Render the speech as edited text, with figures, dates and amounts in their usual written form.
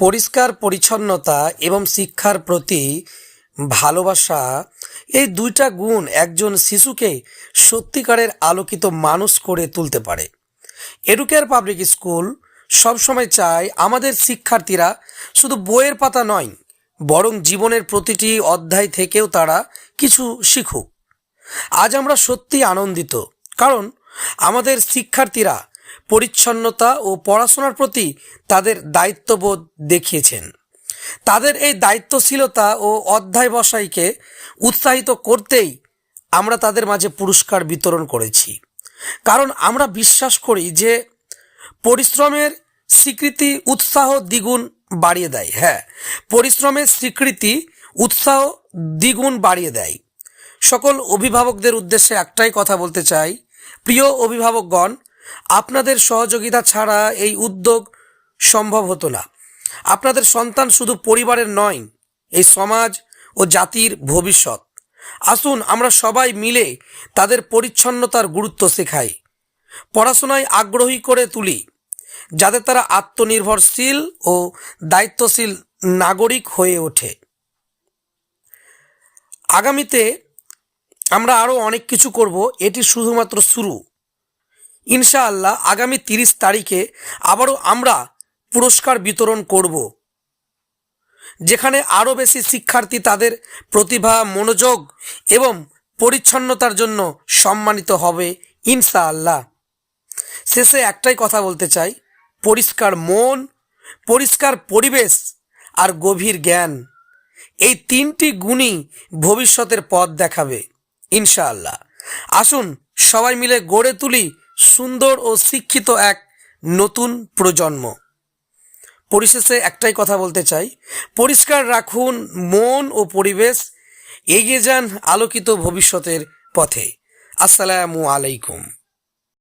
পরিষ্কার পরিচ্ছন্নতা এবং শিক্ষার প্রতি ভালোবাসা এই দুইটা গুণ একজন শিশুকে সত্যিকারের আলোকিত মানুষ করে তুলতে পারে। এডুকেয়ার পাবলিক স্কুল সবসময় চায় আমাদের শিক্ষার্থীরা শুধু বইয়ের পাতা নয়, বরং জীবনের প্রতিটি অধ্যায় থেকেও তারা কিছু শিখুক। আজ আমরা সত্যি আনন্দিত, কারণ আমাদের শিক্ষার্থীরা পরিচ্ছন্নতা ও পড়াশোনার প্রতি তাদের দায়িত্ববোধ দেখিয়েছেন। তাদের এই দায়িত্বশীলতা ও অধ্যায় বসাইকে উৎসাহিত করতেই আমরা তাদের মাঝে পুরস্কার বিতরণ করেছি। কারণ আমরা বিশ্বাস করি যে পরিশ্রমের স্বীকৃতি উৎসাহ দ্বিগুণ বাড়িয়ে দেয়। পরিশ্রমের স্বীকৃতি উৎসাহ দ্বিগুণ বাড়িয়ে দেয়। সকল অভিভাবকদের উদ্দেশ্যে একটাই কথা বলতে চাই, প্রিয় অভিভাবকগণ, আপনাদের সহযোগিতা ছাড়া এই উদ্যোগ সম্ভব হতো না। আপনাদের সন্তান শুধু পরিবারের নয়, এই সমাজ ও জাতির ভবিষ্যৎ। আসুন আমরা সবাই মিলে তাদের পরিচ্ছন্নতার গুরুত্ব শেখাই, পড়াশোনায় আগ্রহী করে তুলি, যাতে তারা আত্মনির্ভরশীল ও দায়িত্বশীল নাগরিক হয়ে ওঠে। আগামীতে আমরা আরও অনেক কিছু করব, এটি শুধুমাত্র শুরু। ইনশাআল্লাহ আগামী 30 তারিখে আবারও আমরা পুরস্কার বিতরণ করব, যেখানে আরও বেশি শিক্ষার্থী তাদের প্রতিভা, মনোযোগ এবং পরিচ্ছন্নতার জন্য সম্মানিত হবে ইনশাআল্লাহ। শেষে একটাই কথা বলতে চাই, পরিষ্কার মন, পরিষ্কার পরিবেশ আর গভীর জ্ঞান, এই 3টি গুণই ভবিষ্যতের পথ দেখাবে ইনশাআল্লাহ। আসুন সবাই মিলে গড়ে তুলি সুন্দর ও শিক্ষিত এক নতুন প্রজন্ম। পরিশেষে একটাই কথা বলতে চাই, পরিষ্কার রাখুন মন ও পরিবেশ, এগিয়ে যান আলোকিত ভবিষ্যতের পথে। আসসালামু আলাইকুম।